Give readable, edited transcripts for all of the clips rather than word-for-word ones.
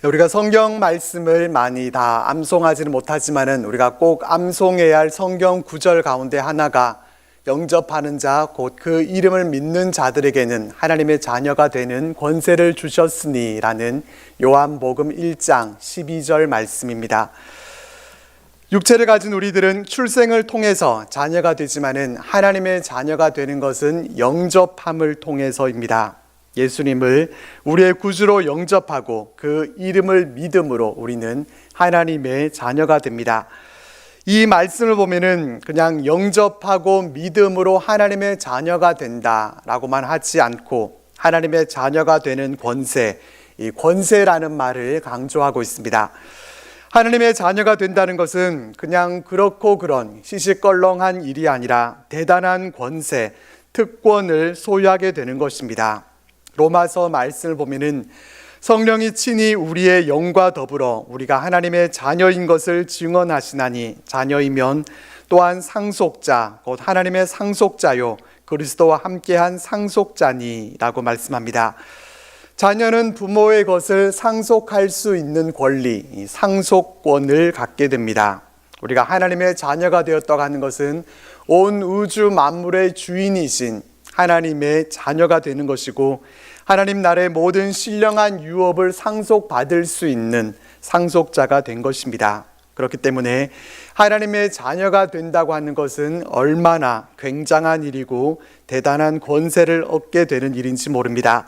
우리가 성경 말씀을 많이 다 암송하지는 못하지만은 우리가 꼭 암송해야 할 성경 구절 가운데 하나가 영접하는 자, 곧 그 이름을 믿는 자들에게는 하나님의 자녀가 되는 권세를 주셨으니 라는 요한복음 1장 12절 말씀입니다. 육체를 가진 우리들은 출생을 통해서 자녀가 되지만은 하나님의 자녀가 되는 것은 영접함을 통해서입니다. 예수님을 우리의 구주로 영접하고 그 이름을 믿음으로 우리는 하나님의 자녀가 됩니다. 이 말씀을 보면은 그냥 영접하고 믿음으로 하나님의 자녀가 된다라고만 하지 않고 하나님의 자녀가 되는 권세, 이 권세라는 말을 강조하고 있습니다. 하나님의 자녀가 된다는 것은 그냥 그렇고 그런 시시껄렁한 일이 아니라 대단한 권세, 특권을 소유하게 되는 것입니다. 로마서 말씀을 보면은 성령이 친히 우리의 영과 더불어 우리가 하나님의 자녀인 것을 증언하시나니 자녀이면 또한 상속자, 곧 하나님의 상속자요 그리스도와 함께한 상속자니 라고 말씀합니다. 자녀는 부모의 것을 상속할 수 있는 권리, 상속권을 갖게 됩니다. 우리가 하나님의 자녀가 되었다고 하는 것은 온 우주 만물의 주인이신 하나님의 자녀가 되는 것이고 하나님 나라의 모든 신령한 유업을 상속받을 수 있는 상속자가 된 것입니다. 그렇기 때문에 하나님의 자녀가 된다고 하는 것은 얼마나 굉장한 일이고 대단한 권세를 얻게 되는 일인지 모릅니다.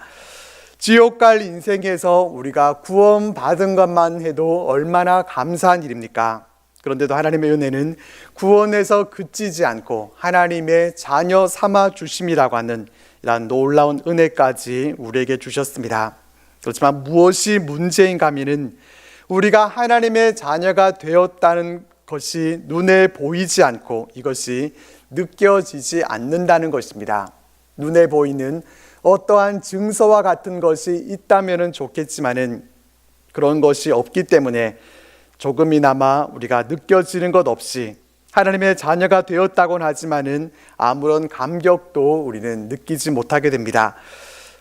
지옥 갈 인생에서 우리가 구원받은 것만 해도 얼마나 감사한 일입니까? 그런데도 하나님의 은혜는 구원에서 그치지 않고 하나님의 자녀 삼아 주심이라고 하는 이런 놀라운 은혜까지 우리에게 주셨습니다. 그렇지만 무엇이 문제인가 하면은 우리가 하나님의 자녀가 되었다는 것이 눈에 보이지 않고 이것이 느껴지지 않는다는 것입니다. 눈에 보이는 어떠한 증서와 같은 것이 있다면 좋겠지만은 그런 것이 없기 때문에 조금이나마 우리가 느껴지는 것 없이 하나님의 자녀가 되었다고는 하지만은 아무런 감격도 우리는 느끼지 못하게 됩니다.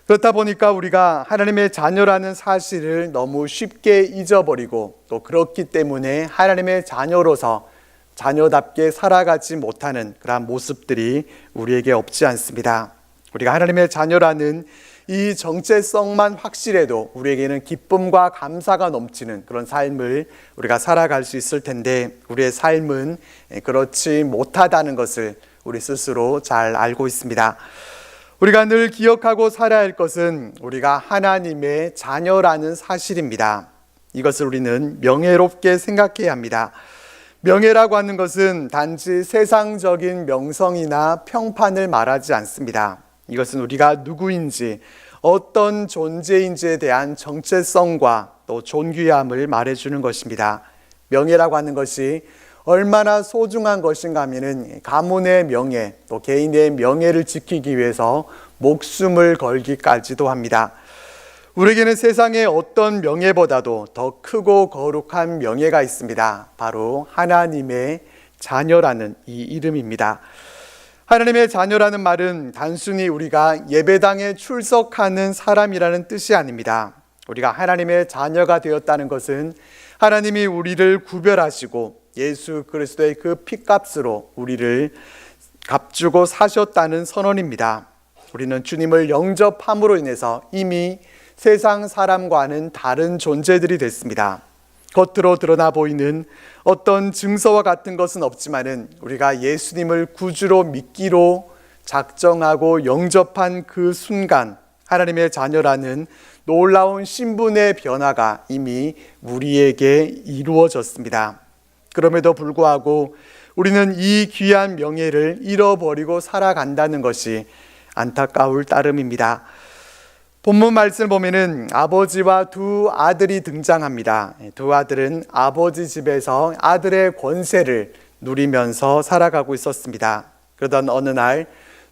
그렇다 보니까 우리가 하나님의 자녀라는 사실을 너무 쉽게 잊어버리고 또 그렇기 때문에 하나님의 자녀로서 자녀답게 살아가지 못하는 그러한 모습들이 우리에게 없지 않습니다. 우리가 하나님의 자녀라는 이 정체성만 확실해도 우리에게는 기쁨과 감사가 넘치는 그런 삶을 우리가 살아갈 수 있을 텐데 우리의 삶은 그렇지 못하다는 것을 우리 스스로 잘 알고 있습니다. 우리가 늘 기억하고 살아야 할 것은 우리가 하나님의 자녀라는 사실입니다. 이것을 우리는 명예롭게 생각해야 합니다. 명예라고 하는 것은 단지 세상적인 명성이나 평판을 말하지 않습니다. 이것은 우리가 누구인지 어떤 존재인지에 대한 정체성과 또 존귀함을 말해주는 것입니다. 명예라고 하는 것이 얼마나 소중한 것인가 하면은 가문의 명예 또 개인의 명예를 지키기 위해서 목숨을 걸기까지도 합니다. 우리에게는 세상의 어떤 명예보다도 더 크고 거룩한 명예가 있습니다. 바로 하나님의 자녀라는 이 이름입니다. 하나님의 자녀라는 말은 단순히 우리가 예배당에 출석하는 사람이라는 뜻이 아닙니다. 우리가 하나님의 자녀가 되었다는 것은 하나님이 우리를 구별하시고 예수 그리스도의 그 피값으로 우리를 값주고 사셨다는 선언입니다. 우리는 주님을 영접함으로 인해서 이미 세상 사람과는 다른 존재들이 됐습니다. 겉으로 드러나 보이는 어떤 증서와 같은 것은 없지만은 우리가 예수님을 구주로 믿기로 작정하고 영접한 그 순간 하나님의 자녀라는 놀라운 신분의 변화가 이미 우리에게 이루어졌습니다. 그럼에도 불구하고 우리는 이 귀한 명예를 잃어버리고 살아간다는 것이 안타까울 따름입니다. 본문 말씀을 보면은 아버지와 두 아들이 등장합니다. 두 아들은 아버지 집에서 아들의 권세를 누리면서 살아가고 있었습니다. 그러던 어느 날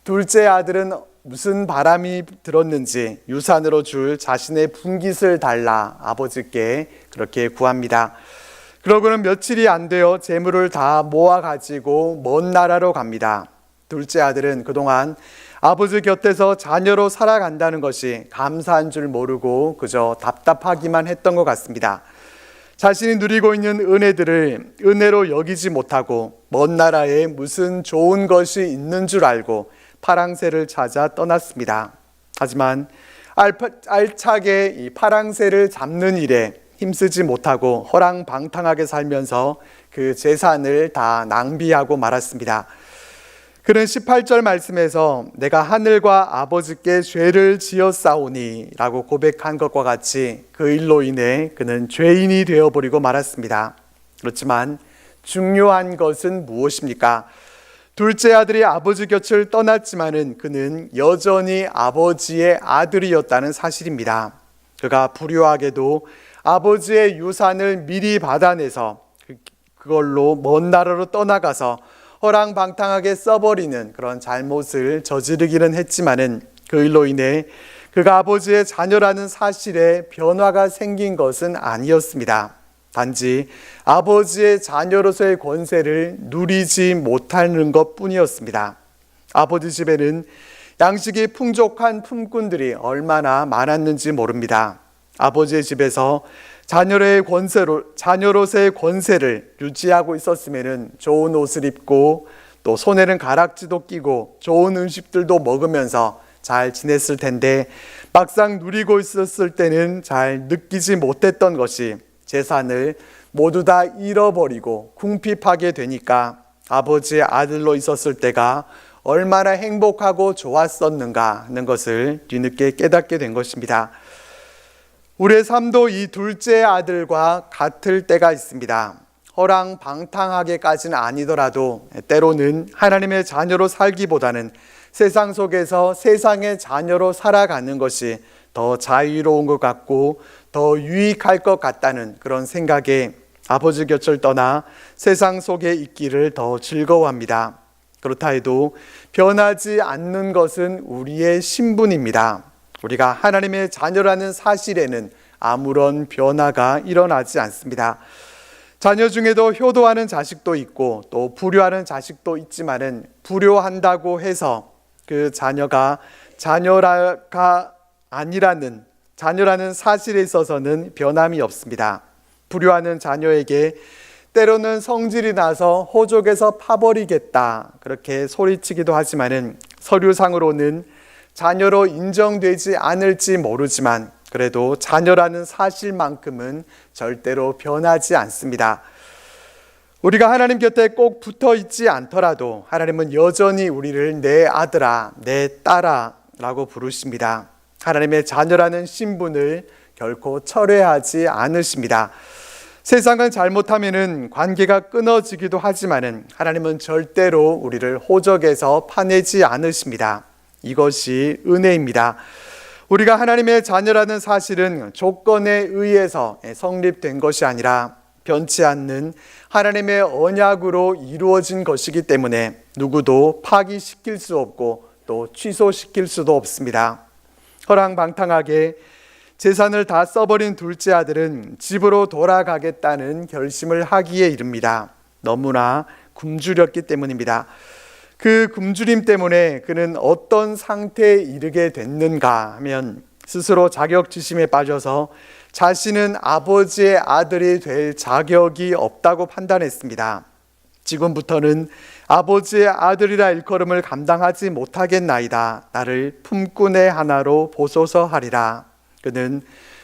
둘째 아들은 무슨 바람이 들었는지 유산으로 줄 자신의 분깃을 달라 아버지께 그렇게 구합니다. 그러고는 며칠이 안 되어 재물을 다 모아가지고 먼 나라로 갑니다. 둘째 아들은 그동안 아버지 곁에서 자녀로 살아간다는 것이 감사한 줄 모르고 그저 답답하기만 했던 것 같습니다. 자신이 누리고 있는 은혜들을 은혜로 여기지 못하고 먼 나라에 무슨 좋은 것이 있는 줄 알고 파랑새를 찾아 떠났습니다. 하지만 알차게 이 파랑새를 잡는 일에 힘쓰지 못하고 허랑방탕하게 살면서 그 재산을 다 낭비하고 말았습니다. 그는 18절 말씀에서 내가 하늘과 아버지께 죄를 지었사오니 라고 고백한 것과 같이 그 일로 인해 그는 죄인이 되어버리고 말았습니다. 그렇지만 중요한 것은 무엇입니까? 둘째 아들이 아버지 곁을 떠났지만은 그는 여전히 아버지의 아들이었다는 사실입니다. 그가 불효하게도 아버지의 유산을 미리 받아내서 그걸로 먼 나라로 떠나가서 허랑방탕하게 써버리는 그런 잘못을 저지르기는 했지만은 그 일로 인해 그가 아버지의 자녀라는 사실에 변화가 생긴 것은 아니었습니다. 단지 아버지의 자녀로서의 권세를 누리지 못하는 것뿐이었습니다. 아버지 집에는 양식이 풍족한 품꾼들이 얼마나 많았는지 모릅니다. 아버지의 집에서 자녀로서의 권세를 유지하고 있었으면 좋은 옷을 입고 또 손에는 가락지도 끼고 좋은 음식들도 먹으면서 잘 지냈을 텐데 막상 누리고 있었을 때는 잘 느끼지 못했던 것이 재산을 모두 다 잃어버리고 궁핍하게 되니까 아버지의 아들로 있었을 때가 얼마나 행복하고 좋았었는가 하는 것을 뒤늦게 깨닫게 된 것입니다. 우리의 삶도 이 둘째 아들과 같을 때가 있습니다. 허랑방탕하게까지는 아니더라도 때로는 하나님의 자녀로 살기보다는 세상 속에서 세상의 자녀로 살아가는 것이 더 자유로운 것 같고 더 유익할 것 같다는 그런 생각에 아버지 곁을 떠나 세상 속에 있기를 더 즐거워합니다. 그렇다 해도 변하지 않는 것은 우리의 신분입니다. 우리가 하나님의 자녀라는 사실에는 아무런 변화가 일어나지 않습니다. 자녀 중에도 효도하는 자식도 있고 또 불효하는 자식도 있지만은 불효한다고 해서 그 자녀가 자녀가 아니라는 자녀라는 사실에 있어서는 변함이 없습니다. 불효하는 자녀에게 때로는 성질이 나서 호족에서 파버리겠다 그렇게 소리치기도 하지만은 서류상으로는 자녀로 인정되지 않을지 모르지만 그래도 자녀라는 사실만큼은 절대로 변하지 않습니다. 우리가 하나님 곁에 꼭 붙어 있지 않더라도 하나님은 여전히 우리를 내 아들아, 내 딸아 라고 부르십니다. 하나님의 자녀라는 신분을 결코 철회하지 않으십니다. 세상은 잘못하면은 관계가 끊어지기도 하지만은 하나님은 절대로 우리를 호적에서 파내지 않으십니다. 이것이 은혜입니다. 우리가 하나님의 자녀라는 사실은 조건에 의해서 성립된 것이 아니라 변치 않는 하나님의 언약으로 이루어진 것이기 때문에 누구도 파기시킬 수 없고 또 취소시킬 수도 없습니다. 허랑방탕하게 재산을 다 써버린 둘째 아들은 집으로 돌아가겠다는 결심을 하기에 이릅니다. 너무나 굶주렸기 때문입니다. 그 굶주림 때문에 그는 어떤 상태에 이르게 됐는가 하면 스스로 자격지심에 빠져서 자신은 아버지의 아들이 될 자격이 없다고 판단했습니다. 지금부터는 아버지의 아들이라 일컬음을 감당하지 못하겠나이다. 나를 품꾼의 하나로 보소서 하리라. 그는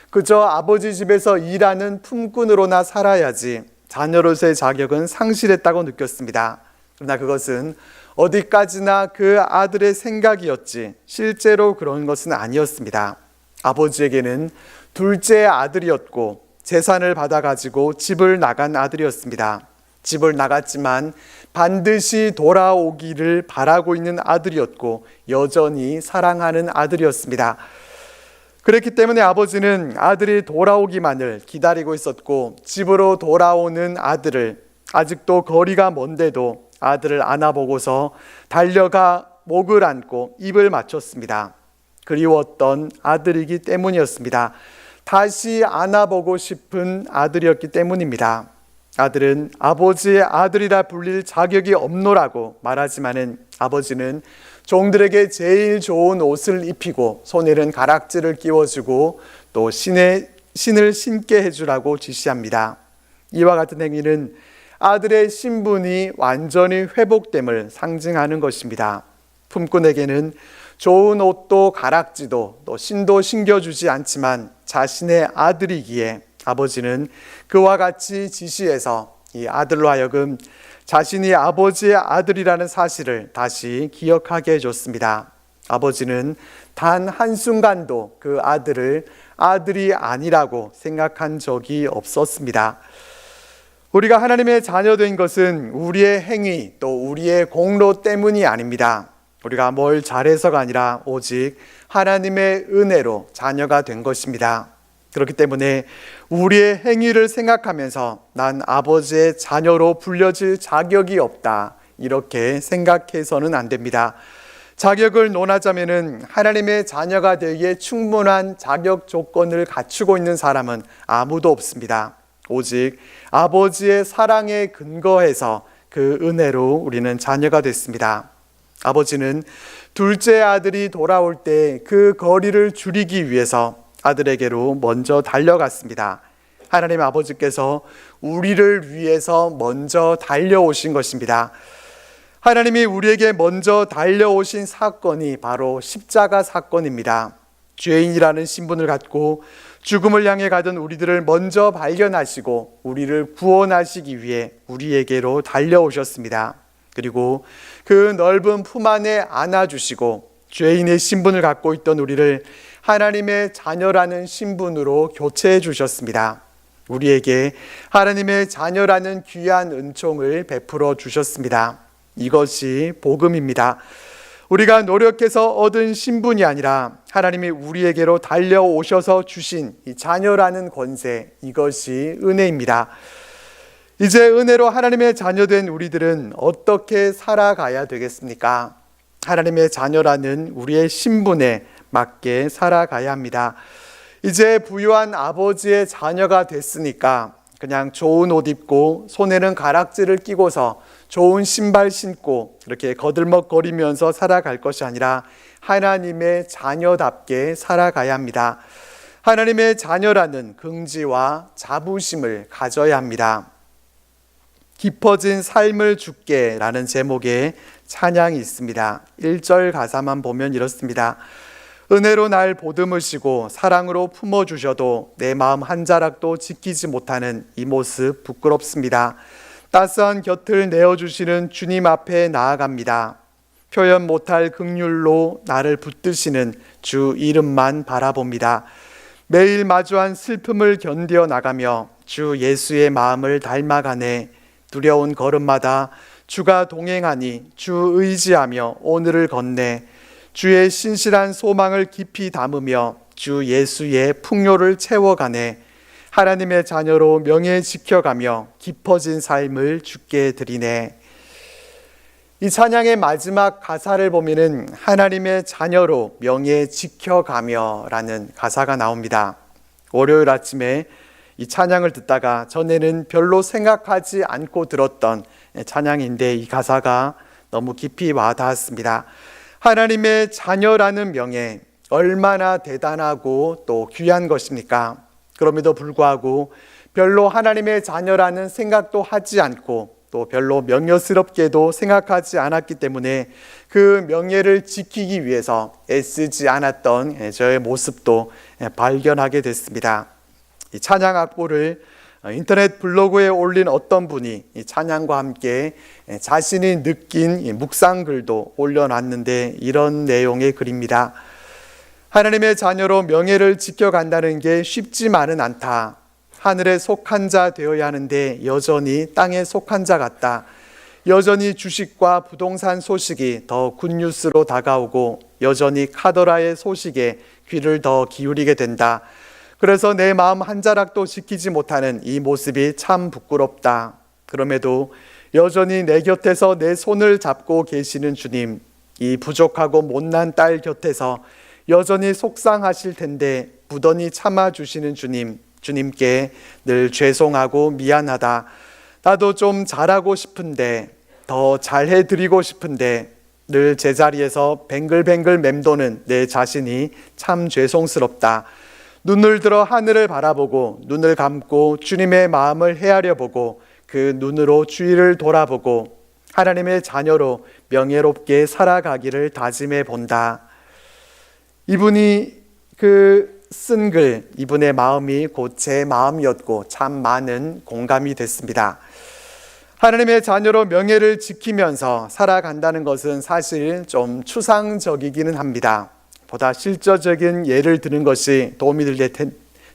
그저 아버지 집에서 일하는 품꾼으로나 살아야지 자녀로서의 자격은 상실했다고 느꼈습니다. 그러나 그것은 어디까지나 그 아들의 생각이었지 실제로 그런 것은 아니었습니다. 아버지에게는 둘째 아들이었고 재산을 받아가지고 집을 나간 아들이었습니다. 집을 나갔지만 반드시 돌아오기를 바라고 있는 아들이었고 여전히 사랑하는 아들이었습니다. 그렇기 때문에 아버지는 아들이 돌아오기만을 기다리고 있었고 집으로 돌아오는 아들을 아직도 거리가 먼데도 아들을 안아보고서 달려가 목을 안고 입을 맞췄습니다. 그리웠던 아들이기 때문이었습니다. 다시 안아보고 싶은 아들이었기 때문입니다. 아들은 아버지의 아들이라 불릴 자격이 없노라고 말하지만은 아버지는 종들에게 제일 좋은 옷을 입히고 손에는 가락지를 끼워주고 또 신을 신게 해주라고 지시합니다. 이와 같은 행위는 아들의 신분이 완전히 회복됨을 상징하는 것입니다. 품꾼에게는 좋은 옷도 가락지도 또 신도 신겨주지 않지만 자신의 아들이기에 아버지는 그와 같이 지시해서 이 아들로 하여금 자신이 아버지의 아들이라는 사실을 다시 기억하게 해줬습니다. 아버지는 단 한순간도 그 아들을 아들이 아니라고 생각한 적이 없었습니다. 우리가 하나님의 자녀된 것은 우리의 행위 또 우리의 공로 때문이 아닙니다. 우리가 뭘 잘해서가 아니라 오직 하나님의 은혜로 자녀가 된 것입니다. 그렇기 때문에 우리의 행위를 생각하면서 난 아버지의 자녀로 불려질 자격이 없다, 이렇게 생각해서는 안 됩니다. 자격을 논하자면은 하나님의 자녀가 되기에 충분한 자격 조건을 갖추고 있는 사람은 아무도 없습니다. 오직 아버지의 사랑에 근거해서 그 은혜로 우리는 자녀가 됐습니다. 아버지는 둘째 아들이 돌아올 때 그 거리를 줄이기 위해서 아들에게로 먼저 달려갔습니다. 하나님 아버지께서 우리를 위해서 먼저 달려오신 것입니다. 하나님이 우리에게 먼저 달려오신 사건이 바로 십자가 사건입니다. 죄인이라는 신분을 갖고 죽음을 향해 가던 우리들을 먼저 발견하시고 우리를 구원하시기 위해 우리에게로 달려오셨습니다. 그리고 그 넓은 품 안에 안아주시고 죄인의 신분을 갖고 있던 우리를 하나님의 자녀라는 신분으로 교체해 주셨습니다. 우리에게 하나님의 자녀라는 귀한 은총을 베풀어 주셨습니다. 이것이 복음입니다. 우리가 노력해서 얻은 신분이 아니라 하나님이 우리에게로 달려오셔서 주신 이 자녀라는 권세, 이것이 은혜입니다. 이제 은혜로 하나님의 자녀된 우리들은 어떻게 살아가야 되겠습니까? 하나님의 자녀라는 우리의 신분에 맞게 살아가야 합니다. 이제 부유한 아버지의 자녀가 됐으니까 그냥 좋은 옷 입고 손에는 가락지를 끼고서 좋은 신발 신고 이렇게 거들먹거리면서 살아갈 것이 아니라 하나님의 자녀답게 살아가야 합니다. 하나님의 자녀라는 긍지와 자부심을 가져야 합니다. 깊어진 삶을 주께 라는 제목의 찬양이 있습니다. 1절 가사만 보면 이렇습니다. 은혜로 날 보듬으시고 사랑으로 품어주셔도 내 마음 한 자락도 지키지 못하는 이 모습 부끄럽습니다. 따스한 곁을 내어주시는 주님 앞에 나아갑니다. 표현 못할 긍휼로 나를 붙드시는 주 이름만 바라봅니다. 매일 마주한 슬픔을 견뎌 나가며 주 예수의 마음을 닮아가네. 두려운 걸음마다 주가 동행하니 주 의지하며 오늘을 건네. 주의 신실한 소망을 깊이 담으며 주 예수의 풍요를 채워가네. 하나님의 자녀로 명예 지켜가며 깊어진 삶을 주께 드리네. 이 찬양의 마지막 가사를 보면은 하나님의 자녀로 명예 지켜가며 라는 가사가 나옵니다. 월요일 아침에 이 찬양을 듣다가 전에는 별로 생각하지 않고 들었던 찬양인데 이 가사가 너무 깊이 와닿았습니다. 하나님의 자녀라는 명예, 얼마나 대단하고 또 귀한 것입니까? 그럼에도 불구하고 별로 하나님의 자녀라는 생각도 하지 않고 또 별로 명예스럽게도 생각하지 않았기 때문에 그 명예를 지키기 위해서 애쓰지 않았던 저의 모습도 발견하게 됐습니다. 이 찬양 악보를 인터넷 블로그에 올린 어떤 분이 이 찬양과 함께 자신이 느낀 묵상글도 올려놨는데 이런 내용의 글입니다. 하나님의 자녀로 명예를 지켜간다는 게 쉽지만은 않다. 하늘에 속한 자 되어야 하는데 여전히 땅에 속한 자 같다. 여전히 주식과 부동산 소식이 더 굿뉴스로 다가오고 여전히 카더라의 소식에 귀를 더 기울이게 된다. 그래서 내 마음 한 자락도 지키지 못하는 이 모습이 참 부끄럽다. 그럼에도 여전히 내 곁에서 내 손을 잡고 계시는 주님, 이 부족하고 못난 딸 곁에서 여전히 속상하실 텐데 무던히 참아주시는 주님, 주님께 늘 죄송하고 미안하다. 나도 좀 잘하고 싶은데, 더 잘해드리고 싶은데 늘 제자리에서 뱅글뱅글 맴도는 내 자신이 참 죄송스럽다. 눈을 들어 하늘을 바라보고 눈을 감고 주님의 마음을 헤아려 보고 그 눈으로 주위를 돌아보고 하나님의 자녀로 명예롭게 살아가기를 다짐해 본다. 이분이 쓴 글, 이분의 마음이 곧 제 마음이었고 참 많은 공감이 됐습니다. 하나님의 자녀로 명예를 지키면서 살아간다는 것은 사실 좀 추상적이기는 합니다. 보다 실제적인 예를 드는 것이 도움이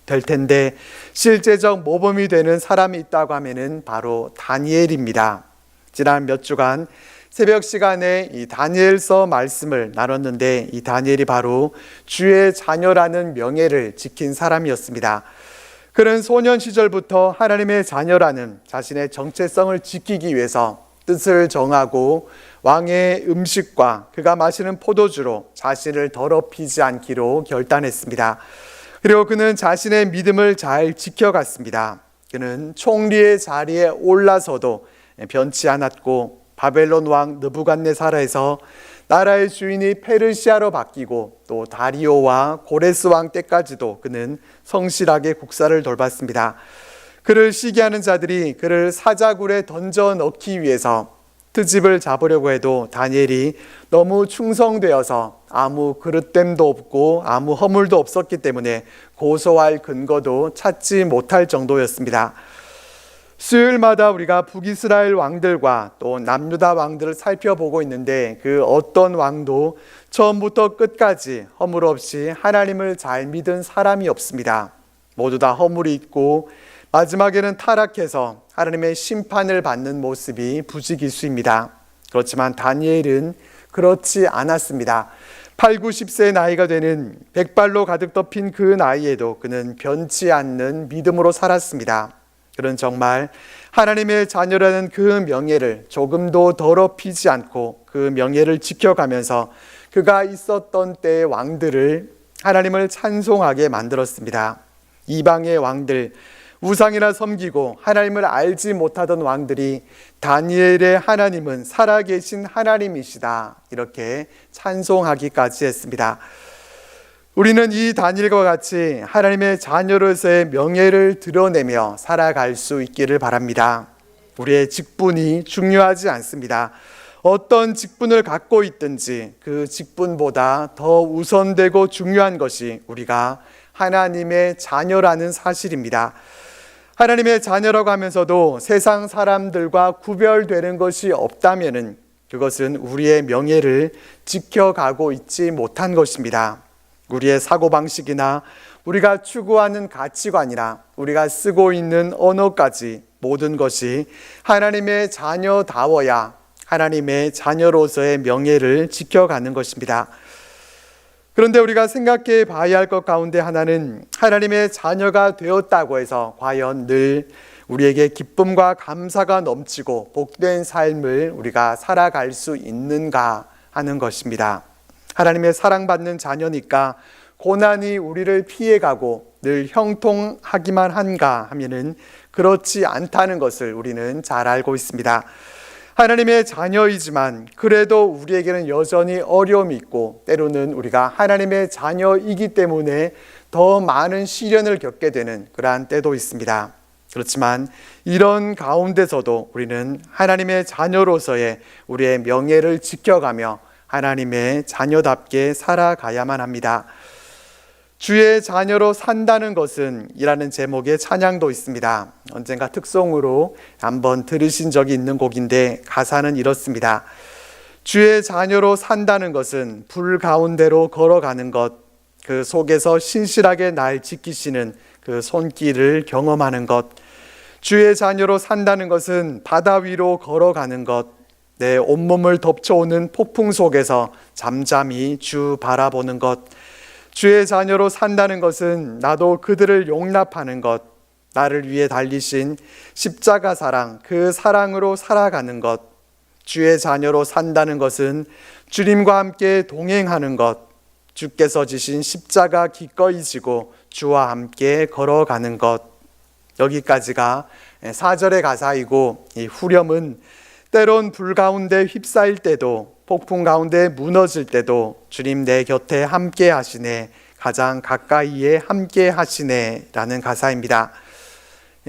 될 텐데 실제적 모범이 되는 사람이 있다고 하면은 바로 다니엘입니다. 지난 몇 주간 새벽 시간에 이 다니엘서 말씀을 나눴는데 이 다니엘이 바로 주의 자녀라는 명예를 지킨 사람이었습니다. 그는 소년 시절부터 하나님의 자녀라는 자신의 정체성을 지키기 위해서 뜻을 정하고 왕의 음식과 그가 마시는 포도주로 자신을 더럽히지 않기로 결단했습니다. 그리고 그는 자신의 믿음을 잘 지켜갔습니다. 그는 총리의 자리에 올라서도 변치 않았고 바벨론 왕 느부갓네살에서 나라의 주인이 페르시아로 바뀌고 또 다리오와 고레스 왕 때까지도 그는 성실하게 국사를 돌봤습니다. 그를 시기하는 자들이 그를 사자굴에 던져 넣기 위해서 트집을 잡으려고 해도 다니엘이 너무 충성되어서 아무 그릇됨도 없고 아무 허물도 없었기 때문에 고소할 근거도 찾지 못할 정도였습니다. 수요일마다 우리가 북이스라엘 왕들과 또 남유다 왕들을 살펴보고 있는데 그 어떤 왕도 처음부터 끝까지 허물 없이 하나님을 잘 믿은 사람이 없습니다. 모두 다 허물이 있고 마지막에는 타락해서 하나님의 심판을 받는 모습이 부지기수입니다. 그렇지만 다니엘은 그렇지 않았습니다. 8, 90세의 나이가 되는 백발로 가득 덮인 그 나이에도 그는 변치 않는 믿음으로 살았습니다. 그는 정말 하나님의 자녀라는 그 명예를 조금도 더럽히지 않고 그 명예를 지켜가면서 그가 있었던 때의 왕들을 하나님을 찬송하게 만들었습니다. 이방의 왕들, 우상이나 섬기고 하나님을 알지 못하던 왕들이 다니엘의 하나님은 살아계신 하나님이시다 이렇게 찬송하기까지 했습니다. 우리는 이 다니엘과 같이 하나님의 자녀로서의 명예를 드러내며 살아갈 수 있기를 바랍니다. 우리의 직분이 중요하지 않습니다. 어떤 직분을 갖고 있든지 그 직분보다 더 우선되고 중요한 것이 우리가 하나님의 자녀라는 사실입니다. 하나님의 자녀라고 하면서도 세상 사람들과 구별되는 것이 없다면은 그것은 우리의 명예를 지켜가고 있지 못한 것입니다. 우리의 사고방식이나 우리가 추구하는 가치관이나 우리가 쓰고 있는 언어까지 모든 것이 하나님의 자녀다워야 하나님의 자녀로서의 명예를 지켜가는 것입니다. 그런데 우리가 생각해 봐야 할 것 가운데 하나는 하나님의 자녀가 되었다고 해서 과연 늘 우리에게 기쁨과 감사가 넘치고 복된 삶을 우리가 살아갈 수 있는가 하는 것입니다. 하나님의 사랑받는 자녀니까 고난이 우리를 피해가고 늘 형통하기만 한가 하면은 그렇지 않다는 것을 우리는 잘 알고 있습니다. 하나님의 자녀이지만 그래도 우리에게는 여전히 어려움이 있고 때로는 우리가 하나님의 자녀이기 때문에 더 많은 시련을 겪게 되는 그러한 때도 있습니다. 그렇지만 이런 가운데서도 우리는 하나님의 자녀로서의 우리의 명예를 지켜가며 하나님의 자녀답게 살아가야만 합니다. 주의 자녀로 산다는 것은 이라는 제목의 찬양도 있습니다. 언젠가 특송으로 한번 들으신 적이 있는 곡인데 가사는 이렇습니다. 주의 자녀로 산다는 것은 불 가운데로 걸어가는 것, 그 속에서 신실하게 날 지키시는 그 손길을 경험하는 것, 주의 자녀로 산다는 것은 바다 위로 걸어가는 것, 내 온몸을 덮쳐오는 폭풍 속에서 잠잠히 주 바라보는 것, 주의 자녀로 산다는 것은 나도 그들을 용납하는 것, 나를 위해 달리신 십자가 사랑, 그 사랑으로 살아가는 것, 주의 자녀로 산다는 것은 주님과 함께 동행하는 것, 주께서 지신 십자가 기꺼이 지고 주와 함께 걸어가는 것. 여기까지가 4절의 가사이고 이 후렴은 때론 불 가운데 휩싸일 때도, 폭풍 가운데 무너질 때도 주님 내 곁에 함께 하시네, 가장 가까이에 함께 하시네 라는 가사입니다.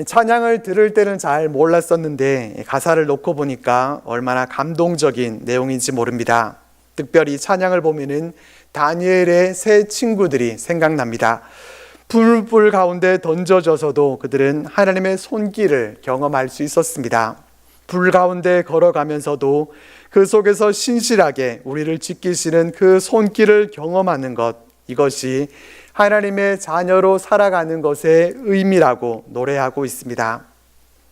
찬양을 들을 때는 잘 몰랐었는데 가사를 놓고 보니까 얼마나 감동적인 내용인지 모릅니다. 특별히 찬양을 보면은 다니엘의 세 친구들이 생각납니다. 불 가운데 던져져서도 그들은 하나님의 손길을 경험할 수 있었습니다. 불 가운데 걸어가면서도 그 속에서 신실하게 우리를 지키시는 그 손길을 경험하는 것, 이것이 하나님의 자녀로 살아가는 것의 의미라고 노래하고 있습니다.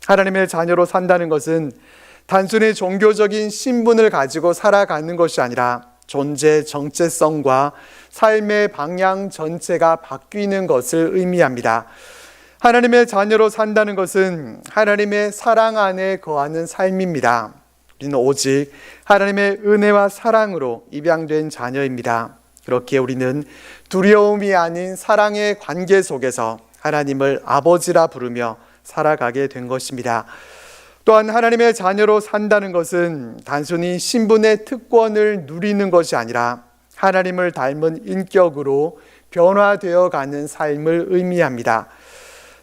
하나님의 자녀로 산다는 것은 단순히 종교적인 신분을 가지고 살아가는 것이 아니라 존재 정체성과 삶의 방향 전체가 바뀌는 것을 의미합니다. 하나님의 자녀로 산다는 것은 하나님의 사랑 안에 거하는 삶입니다. 우리는 오직 하나님의 은혜와 사랑으로 입양된 자녀입니다. 그렇게 우리는 두려움이 아닌 사랑의 관계 속에서 하나님을 아버지라 부르며 살아가게 된 것입니다. 또한 하나님의 자녀로 산다는 것은 단순히 신분의 특권을 누리는 것이 아니라 하나님을 닮은 인격으로 변화되어 가는 삶을 의미합니다.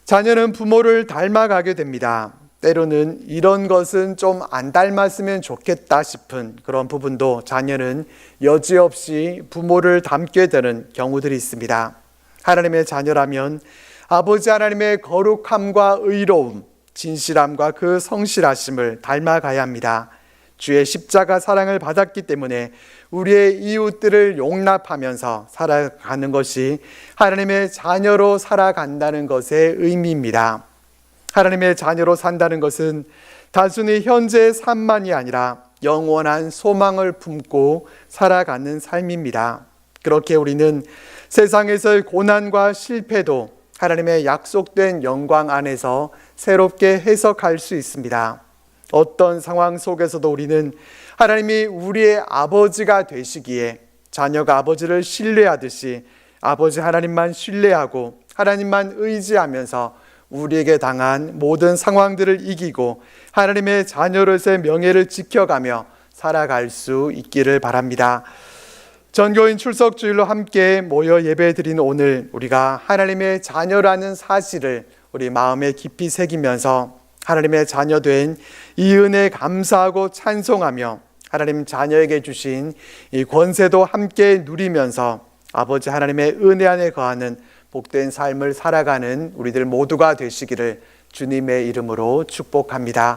자녀는 부모를 닮아가게 됩니다. 때로는 이런 것은 좀 안 닮았으면 좋겠다 싶은 그런 부분도 자녀는 여지없이 부모를 닮게 되는 경우들이 있습니다. 하나님의 자녀라면 아버지 하나님의 거룩함과 의로움, 진실함과 그 성실하심을 닮아가야 합니다. 주의 십자가 사랑을 받았기 때문에 우리의 이웃들을 용납하면서 살아가는 것이 하나님의 자녀로 살아간다는 것의 의미입니다. 하나님의 자녀로 산다는 것은 단순히 현재의 삶만이 아니라 영원한 소망을 품고 살아가는 삶입니다. 그렇게 우리는 세상에서의 고난과 실패도 하나님의 약속된 영광 안에서 새롭게 해석할 수 있습니다. 어떤 상황 속에서도 우리는 하나님이 우리의 아버지가 되시기에 자녀가 아버지를 신뢰하듯이 아버지 하나님만 신뢰하고 하나님만 의지하면서 우리에게 당한 모든 상황들을 이기고 하나님의 자녀로서의 명예를 지켜가며 살아갈 수 있기를 바랍니다. 전교인 출석주일로 함께 모여 예배드린 오늘, 우리가 하나님의 자녀라는 사실을 우리 마음에 깊이 새기면서 하나님의 자녀된 이 은혜에 감사하고 찬송하며 하나님 자녀에게 주신 이 권세도 함께 누리면서 아버지 하나님의 은혜 안에 거하는 복된 삶을 살아가는 우리들 모두가 되시기를 주님의 이름으로 축복합니다.